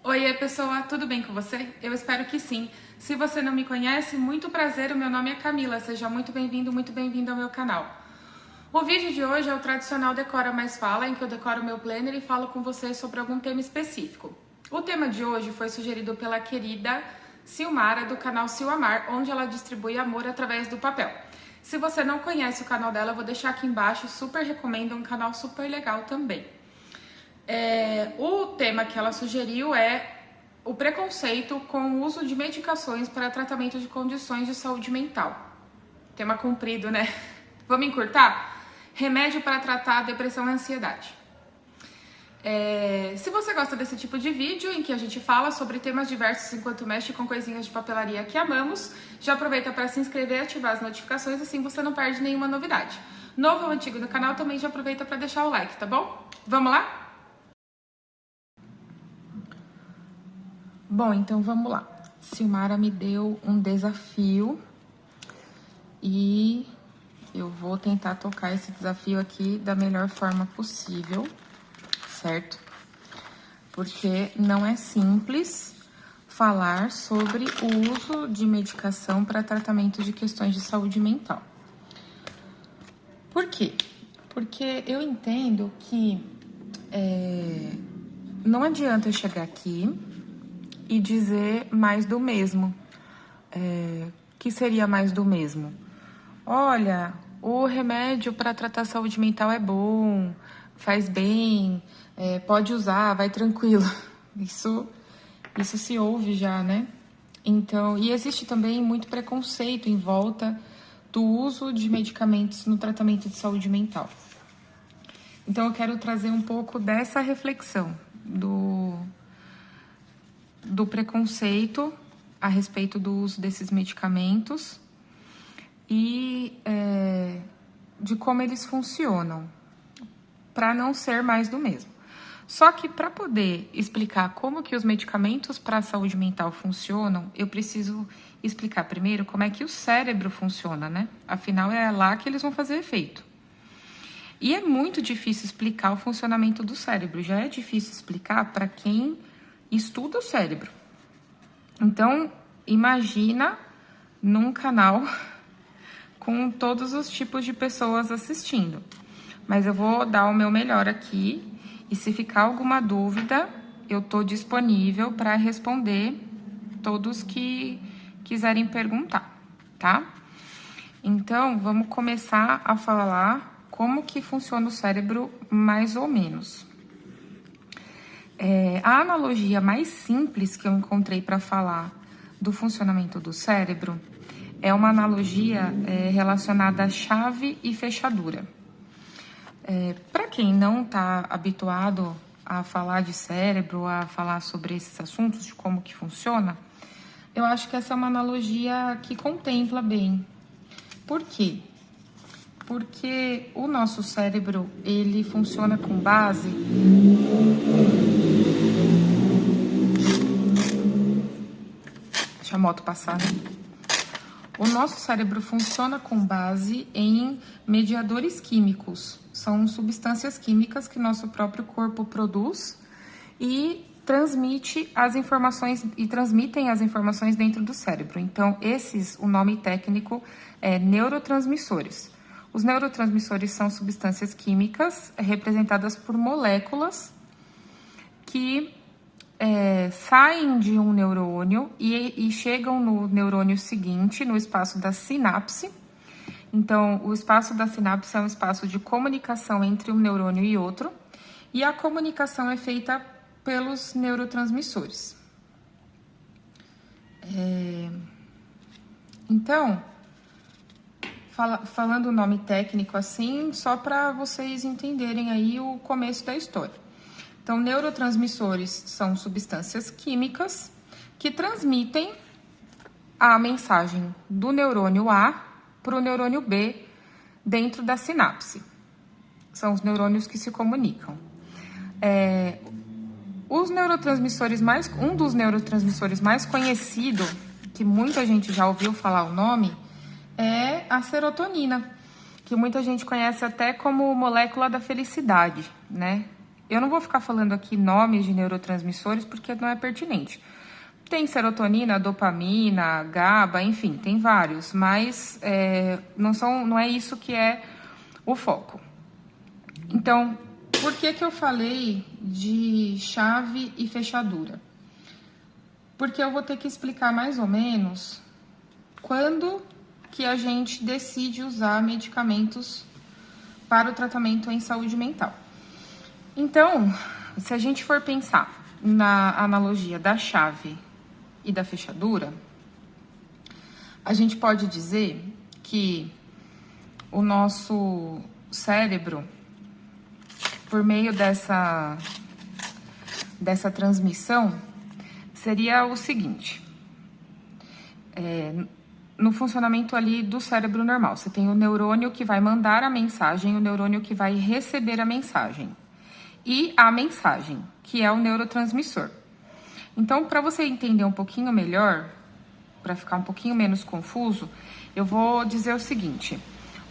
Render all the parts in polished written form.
Oiê, pessoa, tudo bem com você? Eu espero que sim. Se você não me conhece, muito prazer, o meu nome é Camila. Seja muito bem-vindo ao meu canal. O vídeo de hoje é o tradicional Decora Mais Fala, em que eu decoro o meu planner e falo com você sobre algum tema específico. O tema de hoje foi sugerido pela querida Silmara, do canal Silmar, onde ela distribui amor através do papel. Se você não conhece o canal dela, eu vou deixar aqui embaixo, super recomendo, é um canal super legal também. O tema que ela sugeriu é o preconceito com o uso de medicações para tratamento de condições de saúde mental. Tema comprido, né? Vamos encurtar? Remédio para tratar a depressão e a ansiedade. Se você gosta desse tipo de vídeo, em que a gente fala sobre temas diversos enquanto mexe com coisinhas de papelaria que amamos, já aproveita para se inscrever e ativar as notificações, assim você não perde nenhuma novidade. Novo ou antigo no canal, também já aproveita para deixar o like, tá bom? Vamos lá? Bom, então vamos lá. Silmara me deu um desafio e eu vou tentar tocar esse desafio aqui da melhor forma possível, certo? Porque não é simples falar sobre o uso de medicação para tratamento de questões de saúde mental. Por quê? Porque eu entendo que não adianta eu chegar aqui e dizer mais do mesmo. Que seria mais do mesmo? Olha, o remédio para tratar saúde mental é bom, faz bem, pode usar, vai tranquilo. Isso se ouve já, né? Então, e existe também muito preconceito em volta do uso de medicamentos no tratamento de saúde mental. Então, eu quero trazer um pouco dessa reflexão do preconceito a respeito do uso desses medicamentos e de como eles funcionam, para não ser mais do mesmo. Só que para poder explicar como que os medicamentos para a saúde mental funcionam, eu preciso explicar primeiro como é que o cérebro funciona, né? Afinal, é lá que eles vão fazer efeito. E é muito difícil explicar o funcionamento do cérebro, já é difícil explicar para quem estuda o cérebro. Então, imagina num canal com todos os tipos de pessoas assistindo. Mas eu vou dar o meu melhor aqui e se ficar alguma dúvida, eu tô disponível para responder todos que quiserem perguntar, tá? Então, vamos começar a falar como que funciona o cérebro mais ou menos. A analogia mais simples que eu encontrei para falar do funcionamento do cérebro é uma analogia relacionada à chave e fechadura. Para quem não está habituado a falar de cérebro, a falar sobre esses assuntos, de como que funciona, eu acho que essa é uma analogia que contempla bem. Por quê? Porque o nosso cérebro, ele funciona com base Deixa a moto passar, né? O nosso cérebro funciona com base em mediadores químicos. São substâncias químicas que nosso próprio corpo produz e transmitem as informações dentro do cérebro. Então, o nome técnico é neurotransmissores. Os neurotransmissores são substâncias químicas representadas por moléculas que saem de um neurônio e chegam no neurônio seguinte, no espaço da sinapse. Então, o espaço da sinapse é um espaço de comunicação entre um neurônio e outro, e a comunicação é feita pelos neurotransmissores. Então, falando o nome técnico assim, só para vocês entenderem aí o começo da história. Então, neurotransmissores são substâncias químicas que transmitem a mensagem do neurônio A para o neurônio B dentro da sinapse. São os neurônios que se comunicam. Um dos neurotransmissores mais conhecido, que muita gente já ouviu falar o nome, é a serotonina, que muita gente conhece até como molécula da felicidade, né? Eu não vou ficar falando aqui nomes de neurotransmissores porque não é pertinente. Tem serotonina, dopamina, GABA, enfim, tem vários, mas não é isso que é o foco. Então, por que eu falei de chave e fechadura? Porque eu vou ter que explicar mais ou menos quando que a gente decide usar medicamentos para o tratamento em saúde mental. Então, se a gente for pensar na analogia da chave e da fechadura, a gente pode dizer que o nosso cérebro, por meio dessa transmissão, seria o seguinte: no funcionamento ali do cérebro normal, você tem o neurônio que vai mandar a mensagem, o neurônio que vai receber a mensagem, e a mensagem, que é o neurotransmissor. Então, para você entender um pouquinho melhor, para ficar um pouquinho menos confuso, eu vou dizer o seguinte: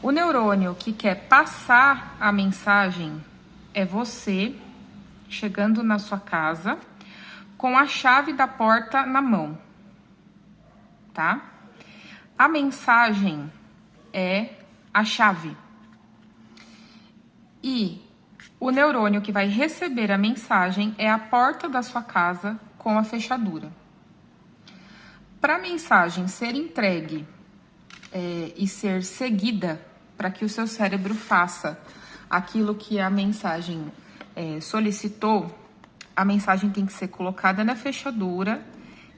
o neurônio que quer passar a mensagem é você chegando na sua casa com a chave da porta na mão, tá? A mensagem é a chave. E o neurônio que vai receber a mensagem é a porta da sua casa com a fechadura. Para a mensagem ser entregue e ser seguida, para que o seu cérebro faça aquilo que a mensagem solicitou, a mensagem tem que ser colocada na fechadura,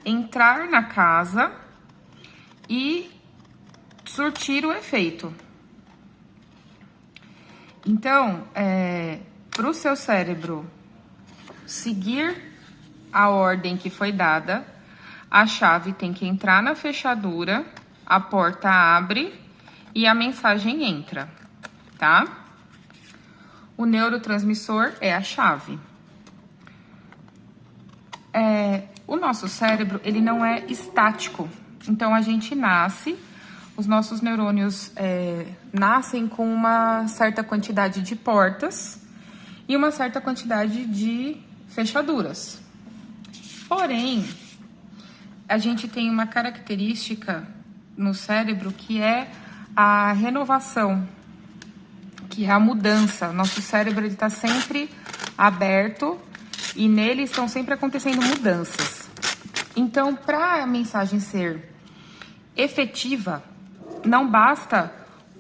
entrar na casa e surtir o efeito. Então, para o seu cérebro seguir a ordem que foi dada, a chave tem que entrar na fechadura, a porta abre e a mensagem entra, tá? O neurotransmissor é a chave. O nosso cérebro, ele não é estático. Então, a gente nasce, os nossos neurônios nascem com uma certa quantidade de portas e uma certa quantidade de fechaduras. Porém, a gente tem uma característica no cérebro que é a renovação, que é a mudança. Nosso cérebro está sempre aberto e nele estão sempre acontecendo mudanças. Então, para a mensagem ser efetiva, não basta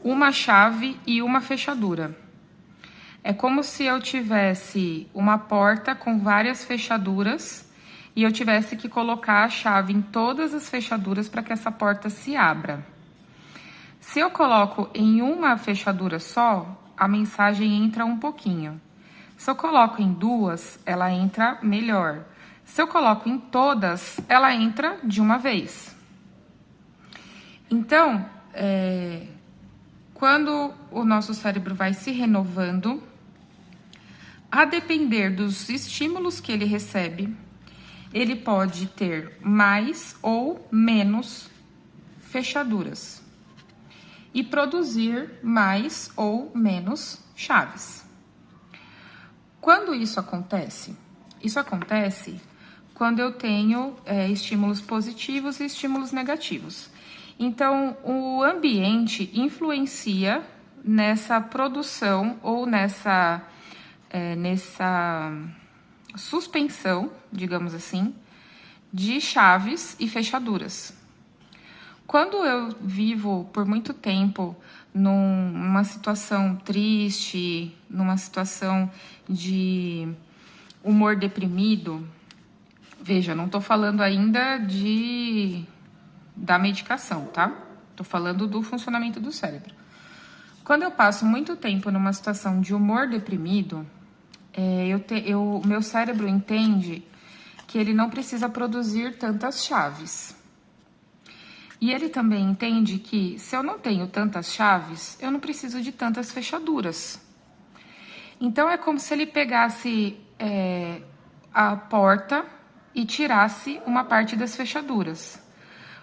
uma chave e uma fechadura. É como se eu tivesse uma porta com várias fechaduras e eu tivesse que colocar a chave em todas as fechaduras para que essa porta se abra. Se eu coloco em uma fechadura só, a mensagem entra um pouquinho. Se eu coloco em duas, ela entra melhor. Se eu coloco em todas, ela entra de uma vez. Então, quando o nosso cérebro vai se renovando, a depender dos estímulos que ele recebe, ele pode ter mais ou menos fechaduras e produzir mais ou menos chaves. Quando isso acontece? Isso acontece quando eu tenho estímulos positivos e estímulos negativos. Então, o ambiente influencia nessa produção ou nessa suspensão, digamos assim, de chaves e fechaduras. Quando eu vivo por muito tempo numa situação triste, numa situação de humor deprimido, veja, não estou falando ainda da medicação, tá? Estou falando do funcionamento do cérebro. Quando eu passo muito tempo numa situação de humor deprimido, o meu cérebro entende que ele não precisa produzir tantas chaves. E ele também entende que se eu não tenho tantas chaves, eu não preciso de tantas fechaduras. Então é como se ele pegasse a porta e tirasse uma parte das fechaduras.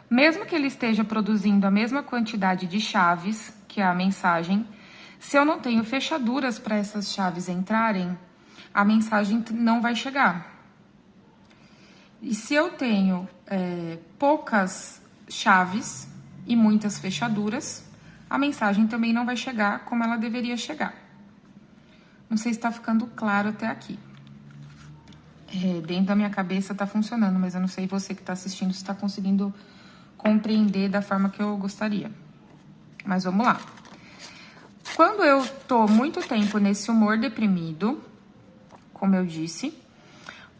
Mesmo que ele esteja produzindo a mesma quantidade de chaves, que é a mensagem, se eu não tenho fechaduras para essas chaves entrarem, a mensagem não vai chegar. E se eu tenho poucas chaves e muitas fechaduras, a mensagem também não vai chegar como ela deveria chegar. Não sei se está ficando claro até aqui. Dentro da minha cabeça está funcionando, mas eu não sei você que está assistindo se está conseguindo compreender da forma que eu gostaria. Mas vamos lá. Quando eu tô muito tempo nesse humor deprimido, como eu disse,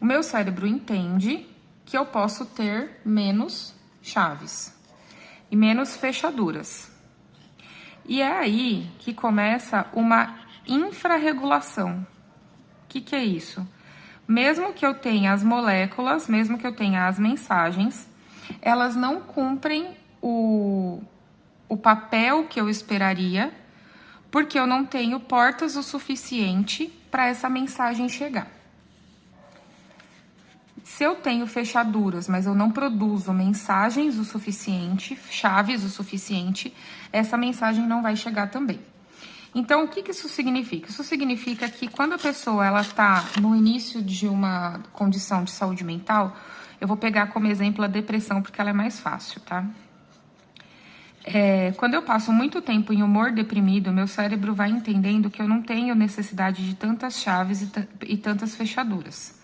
o meu cérebro entende que eu posso ter menos chaves e menos fechaduras. E é aí que começa uma infrarregulação. O que é isso? Mesmo que eu tenha as moléculas, mesmo que eu tenha as mensagens, elas não cumprem o papel que eu esperaria, porque eu não tenho portas o suficiente para essa mensagem chegar. Se eu tenho fechaduras, mas eu não produzo mensagens o suficiente, chaves o suficiente, essa mensagem não vai chegar também. Então, o que isso significa? Isso significa que quando a pessoa ela está no início de uma condição de saúde mental, eu vou pegar como exemplo a depressão, porque ela é mais fácil, tá? Quando eu passo muito tempo em humor deprimido, meu cérebro vai entendendo que eu não tenho necessidade de tantas chaves e tantas fechaduras.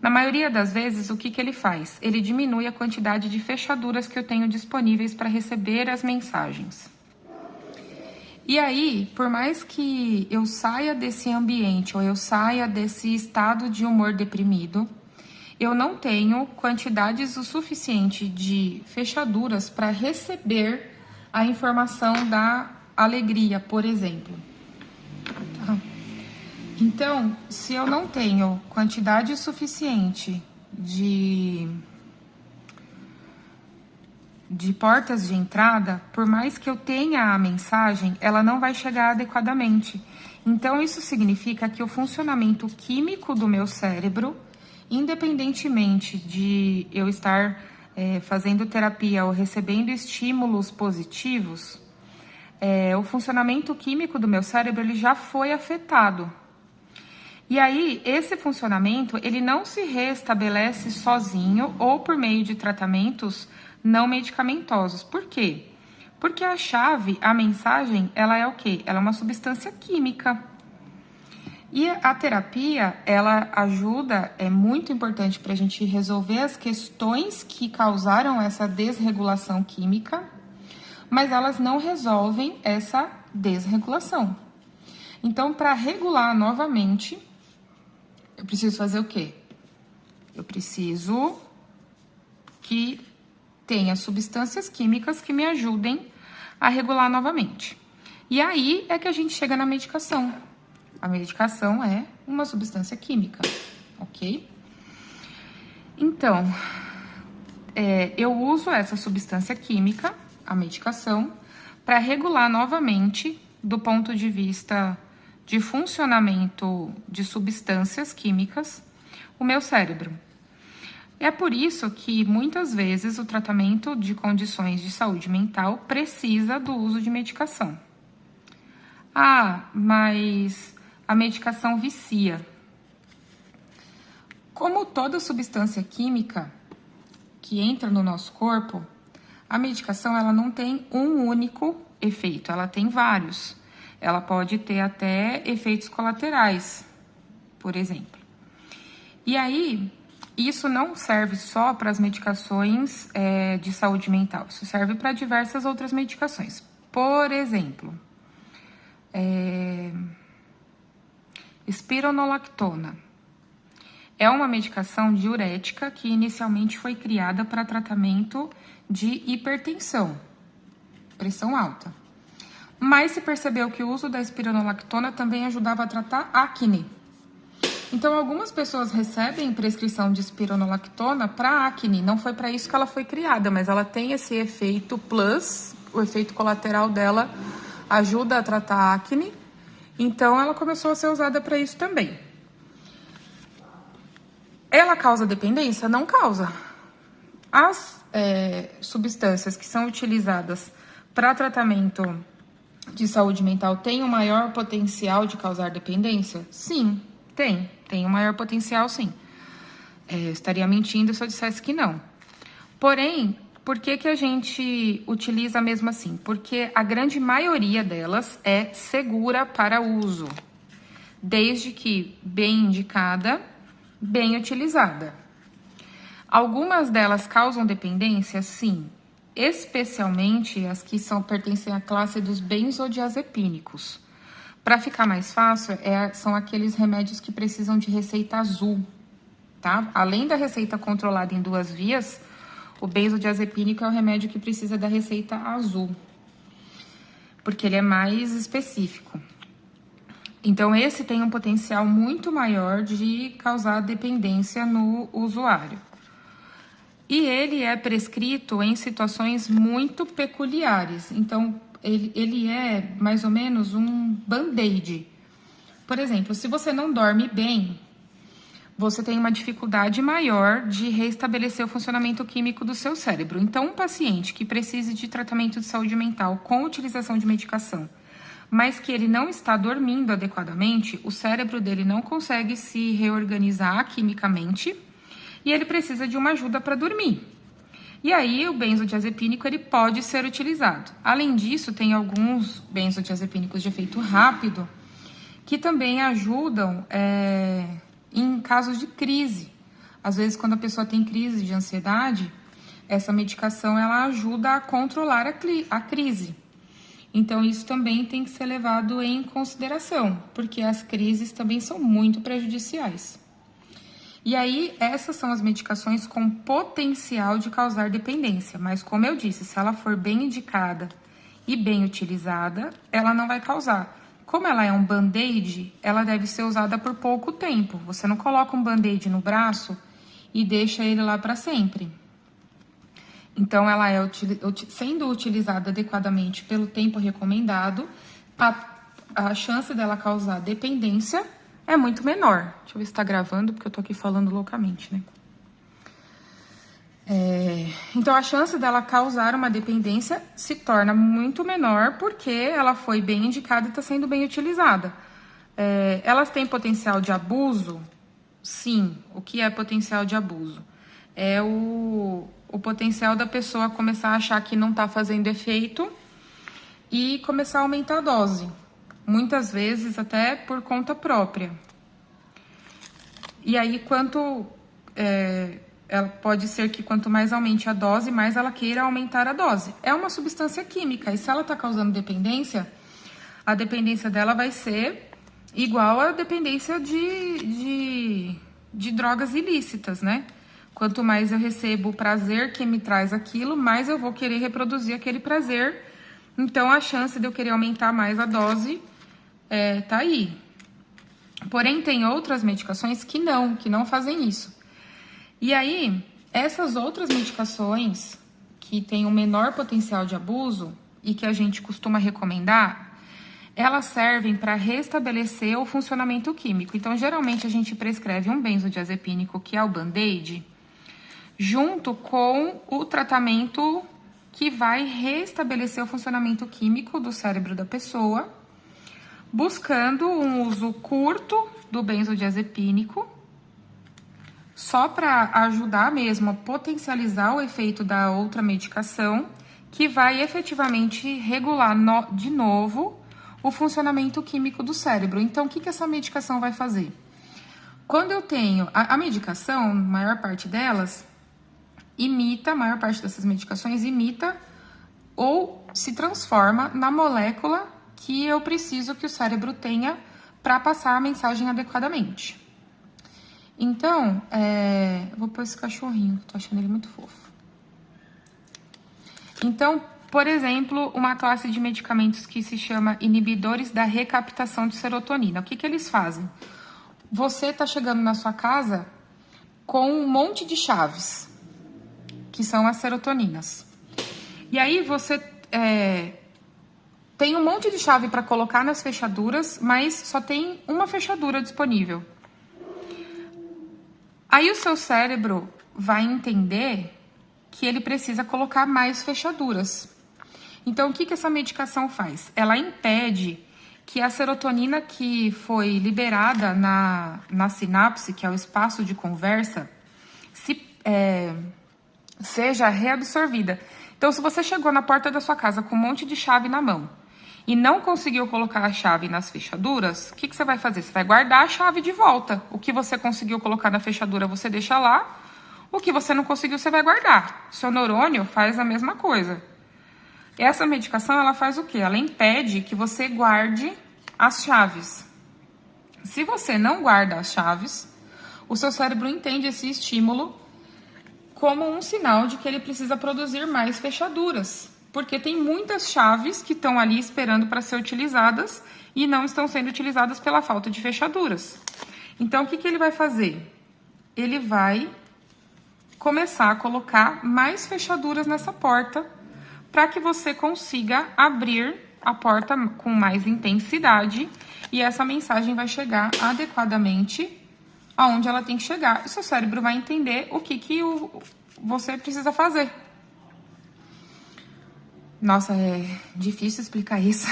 Na maioria das vezes, o que ele faz? Ele diminui a quantidade de fechaduras que eu tenho disponíveis para receber as mensagens. E aí, por mais que eu saia desse ambiente ou eu saia desse estado de humor deprimido, eu não tenho quantidades o suficiente de fechaduras para receber a informação da alegria, por exemplo. Tá? Então, se eu não tenho quantidade suficiente de portas de entrada, por mais que eu tenha a mensagem, ela não vai chegar adequadamente. Então, isso significa que o funcionamento químico do meu cérebro, independentemente de eu estar fazendo terapia ou recebendo estímulos positivos, o funcionamento químico do meu cérebro ele já foi afetado. E aí, esse funcionamento, ele não se restabelece sozinho ou por meio de tratamentos não medicamentosos. Por quê? Porque a chave, a mensagem, ela é o quê? Ela é uma substância química. E a terapia, ela ajuda, é muito importante para a gente resolver as questões que causaram essa desregulação química, mas elas não resolvem essa desregulação. Então, para regular novamente, eu preciso fazer o quê? Eu preciso que tenha substâncias químicas que me ajudem a regular novamente. E aí é que a gente chega na medicação. A medicação é uma substância química, ok? Então, eu uso essa substância química, a medicação, para regular novamente, do ponto de vista de funcionamento de substâncias químicas, o meu cérebro. É por isso que, muitas vezes, o tratamento de condições de saúde mental precisa do uso de medicação. Ah, mas a medicação vicia. Como toda substância química que entra no nosso corpo, a medicação ela não tem um único efeito, ela tem vários. Ela pode ter até efeitos colaterais, por exemplo. E aí, isso não serve só para as medicações de saúde mental, isso serve para diversas outras medicações. Por exemplo, espironolactona. É uma medicação diurética que inicialmente foi criada para tratamento de hipertensão, pressão alta. Mas se percebeu que o uso da espironolactona também ajudava a tratar acne. Então, algumas pessoas recebem prescrição de espironolactona para acne. Não foi para isso que ela foi criada, mas ela tem esse efeito plus, o efeito colateral dela ajuda a tratar acne. Então, ela começou a ser usada para isso também. Ela causa dependência? Não causa. As substâncias que são utilizadas para tratamento de saúde mental têm um maior potencial de causar dependência? Sim, tem tem um maior potencial, sim. Estaria mentindo se eu dissesse que não. Porém, por que a gente utiliza mesmo assim? Porque a grande maioria delas é segura para uso, desde que bem indicada, bem utilizada. Algumas delas causam dependência, sim, especialmente as que pertencem à classe dos benzodiazepínicos. Para ficar mais fácil, são aqueles remédios que precisam de receita azul, tá? Além da receita controlada em 2 vias, o benzodiazepínico é o remédio que precisa da receita azul, porque ele é mais específico. Então, esse tem um potencial muito maior de causar dependência no usuário. E ele é prescrito em situações muito peculiares. Então, ele é mais ou menos um band-aid. Por exemplo, se você não dorme bem, você tem uma dificuldade maior de restabelecer o funcionamento químico do seu cérebro. Então, um paciente que precise de tratamento de saúde mental com utilização de medicação, mas que ele não está dormindo adequadamente, o cérebro dele não consegue se reorganizar quimicamente e ele precisa de uma ajuda para dormir. E aí, o benzodiazepínico ele pode ser utilizado. Além disso, tem alguns benzodiazepínicos de efeito rápido que também ajudam em casos de crise. Às vezes, quando a pessoa tem crise de ansiedade, essa medicação ela ajuda a controlar a crise. Então, isso também tem que ser levado em consideração, porque as crises também são muito prejudiciais. E aí, essas são as medicações com potencial de causar dependência, mas como eu disse, se ela for bem indicada e bem utilizada, ela não vai causar. Como ela é um band-aid, ela deve ser usada por pouco tempo. Você não coloca um band-aid no braço e deixa ele lá para sempre. Então, ela sendo utilizada adequadamente pelo tempo recomendado, a chance dela causar dependência é muito menor. Deixa eu ver se tá gravando, porque eu tô aqui falando loucamente, né? Então, a chance dela causar uma dependência se torna muito menor porque ela foi bem indicada e está sendo bem utilizada. Elas têm potencial de abuso? Sim. O que é potencial de abuso? É o potencial da pessoa começar a achar que não está fazendo efeito e começar a aumentar a dose. Muitas vezes até por conta própria. E aí, pode ser que quanto mais aumente a dose, mais ela queira aumentar a dose. É uma substância química, e se ela está causando dependência, a dependência dela vai ser igual à dependência de drogas ilícitas, né? Quanto mais eu recebo o prazer que me traz aquilo, mais eu vou querer reproduzir aquele prazer. Então, a chance de eu querer aumentar mais a dose tá aí. Porém, tem outras medicações que não fazem isso. E aí, essas outras medicações que têm um menor potencial de abuso e que a gente costuma recomendar, elas servem para restabelecer o funcionamento químico. Então, geralmente, a gente prescreve um benzodiazepínico, que é o Band-Aid, junto com o tratamento que vai restabelecer o funcionamento químico do cérebro da pessoa, buscando um uso curto do benzodiazepínico, só para ajudar mesmo a potencializar o efeito da outra medicação, que vai efetivamente regular de novo o funcionamento químico do cérebro. Então, o que essa medicação vai fazer? Quando eu tenho a medicação, a maior parte delas, a maior parte dessas medicações imita ou se transforma na molécula que eu preciso que o cérebro tenha para passar a mensagem adequadamente. Então, vou pôr esse cachorrinho, tô achando ele muito fofo. Então, por exemplo, uma classe de medicamentos que se chama inibidores da recaptação de serotonina. O que eles fazem? Você tá chegando na sua casa com um monte de chaves, que são as serotoninas. E aí você tem um monte de chave para colocar nas fechaduras, mas só tem uma fechadura disponível. Aí o seu cérebro vai entender que ele precisa colocar mais fechaduras. Então, o que essa medicação faz? Ela impede que a serotonina que foi liberada na sinapse, que é o espaço de conversa, seja reabsorvida. Então, se você chegou na porta da sua casa com um monte de chave na mão e não conseguiu colocar a chave nas fechaduras, o que você vai fazer? Você vai guardar a chave de volta. O que você conseguiu colocar na fechadura, você deixa lá. O que você não conseguiu, você vai guardar. Seu neurônio faz a mesma coisa. Essa medicação, ela faz o quê? Ela impede que você guarde as chaves. Se você não guarda as chaves, o seu cérebro entende esse estímulo como um sinal de que ele precisa produzir mais fechaduras, porque tem muitas chaves que estão ali esperando para ser utilizadas e não estão sendo utilizadas pela falta de fechaduras. Então, o que ele vai fazer? Ele vai começar a colocar mais fechaduras nessa porta para que você consiga abrir a porta com mais intensidade e essa mensagem vai chegar adequadamente aonde ela tem que chegar. E seu cérebro vai entender o que você precisa fazer. Nossa, é difícil explicar isso.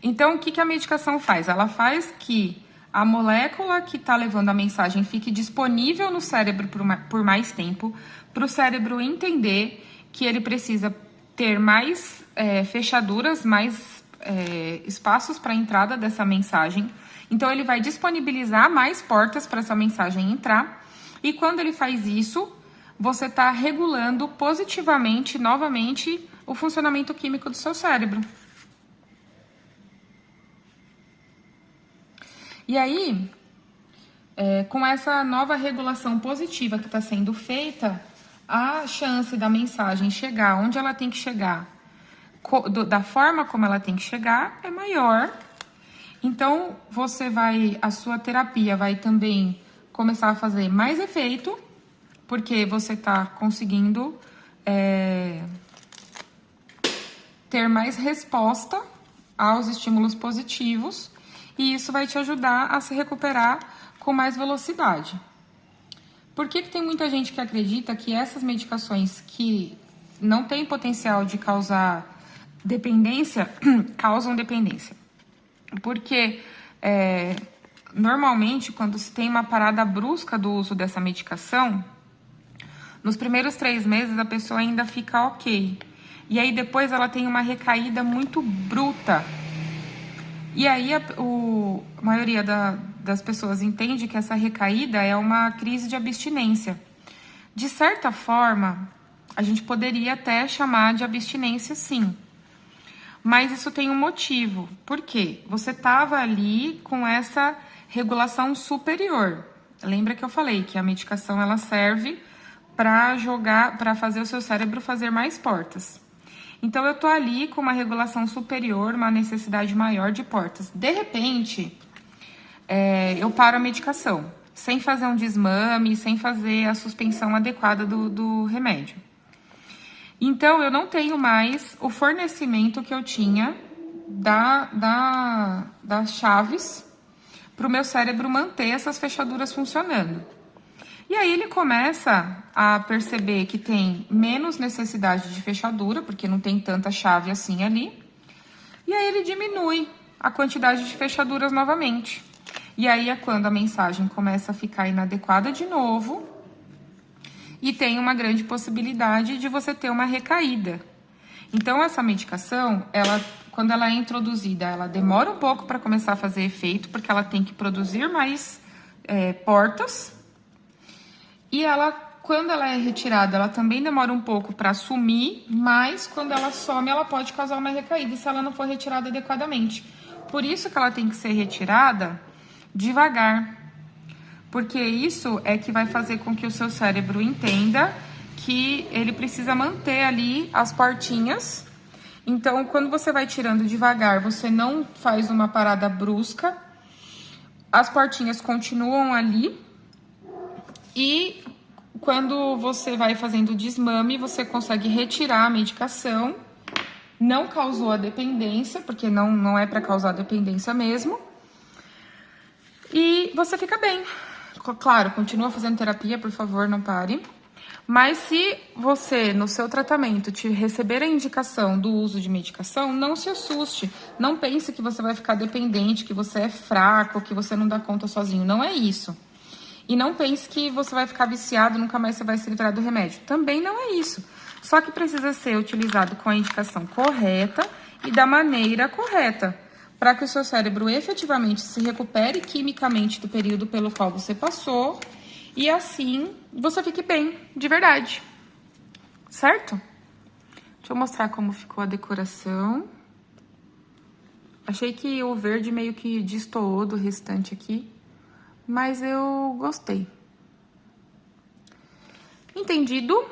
Então, o que a medicação faz? Ela faz que a molécula que está levando a mensagem fique disponível no cérebro por mais tempo, para o cérebro entender que ele precisa ter mais fechaduras, mais espaços para a entrada dessa mensagem. Então, ele vai disponibilizar mais portas para essa mensagem entrar. E quando ele faz isso, você está regulando positivamente, novamente, o funcionamento químico do seu cérebro. E aí, com essa nova regulação positiva que está sendo feita, a chance da mensagem chegar onde ela tem que chegar, da forma como ela tem que chegar, é maior. Então, a sua terapia vai também começar a fazer mais efeito, porque você está conseguindo ter mais resposta aos estímulos positivos, e isso vai te ajudar a se recuperar com mais velocidade. Por que tem muita gente que acredita que essas medicações que não têm potencial de causar dependência, causam dependência? Porque normalmente, quando se tem uma parada brusca do uso dessa medicação, nos primeiros 3 meses a pessoa ainda fica ok. E aí depois ela tem uma recaída muito bruta. E aí a maioria das pessoas entende que essa recaída é uma crise de abstinência. De certa forma, a gente poderia até chamar de abstinência, sim. Mas isso tem um motivo. Por quê? Você estava ali com essa regulação superior. Lembra que eu falei que a medicação ela serve para fazer o seu cérebro fazer mais portas. Então, eu tô ali com uma regulação superior, uma necessidade maior de portas. De repente, eu paro a medicação, sem fazer um desmame, sem fazer a suspensão adequada do remédio. Então, eu não tenho mais o fornecimento que eu tinha das chaves para o meu cérebro manter essas fechaduras funcionando. E aí ele começa a perceber que tem menos necessidade de fechadura, porque não tem tanta chave assim ali. E aí ele diminui a quantidade de fechaduras novamente. E aí é quando a mensagem começa a ficar inadequada de novo. E tem uma grande possibilidade de você ter uma recaída. Então, essa medicação, quando ela é introduzida, ela demora um pouco para começar a fazer efeito, porque ela tem que produzir mais portas. E quando ela é retirada, ela também demora um pouco para sumir, mas quando ela some, ela pode causar uma recaída se ela não for retirada adequadamente. Por isso que ela tem que ser retirada devagar. Porque isso é que vai fazer com que o seu cérebro entenda que ele precisa manter ali as portinhas. Então, quando você vai tirando devagar, você não faz uma parada brusca, as portinhas continuam ali. E quando você vai fazendo o desmame, você consegue retirar a medicação. Não causou a dependência, porque não é para causar dependência mesmo. E você fica bem. Claro, continua fazendo terapia, por favor, não pare. Mas se você, no seu tratamento, receber a indicação do uso de medicação, não se assuste. Não pense que você vai ficar dependente, que você é fraco, que você não dá conta sozinho. Não é isso. E não pense que você vai ficar viciado, nunca mais você vai se livrar do remédio. Também não é isso. Só que precisa ser utilizado com a indicação correta e da maneira correta, para que o seu cérebro efetivamente se recupere quimicamente do período pelo qual você passou e assim você fique bem, de verdade. Certo? Deixa eu mostrar como ficou a decoração. Achei que o verde meio que destoou do restante aqui, mas eu gostei. Entendido?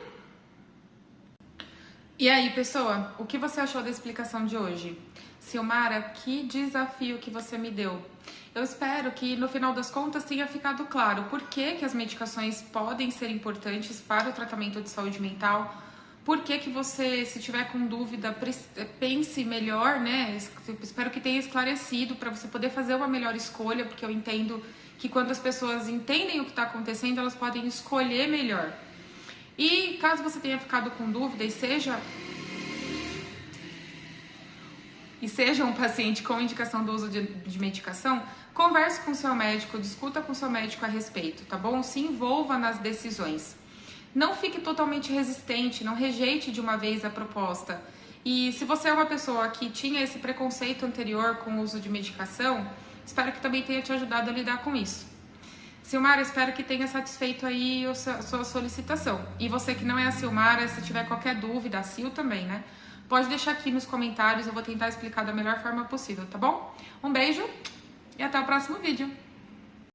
E aí, pessoa, o que você achou da explicação de hoje? Silmara, que desafio que você me deu. Eu espero que, no final das contas, tenha ficado claro por que as medicações podem ser importantes para o tratamento de saúde mental, por que você, se tiver com dúvida, pense melhor, né? Espero que tenha esclarecido para você poder fazer uma melhor escolha, porque eu entendo que quando as pessoas entendem o que está acontecendo, elas podem escolher melhor. E caso você tenha ficado com dúvida e seja um paciente com indicação do uso de medicação, converse com seu médico, discuta com seu médico a respeito, tá bom? Se envolva nas decisões. Não fique totalmente resistente, não rejeite de uma vez a proposta. E se você é uma pessoa que tinha esse preconceito anterior com o uso de medicação, espero que também tenha te ajudado a lidar com isso. Silmara, espero que tenha satisfeito aí a sua solicitação. E você que não é a Silmara, se tiver qualquer dúvida, a Sil também, né? Pode deixar aqui nos comentários, eu vou tentar explicar da melhor forma possível, tá bom? Um beijo e até o próximo vídeo.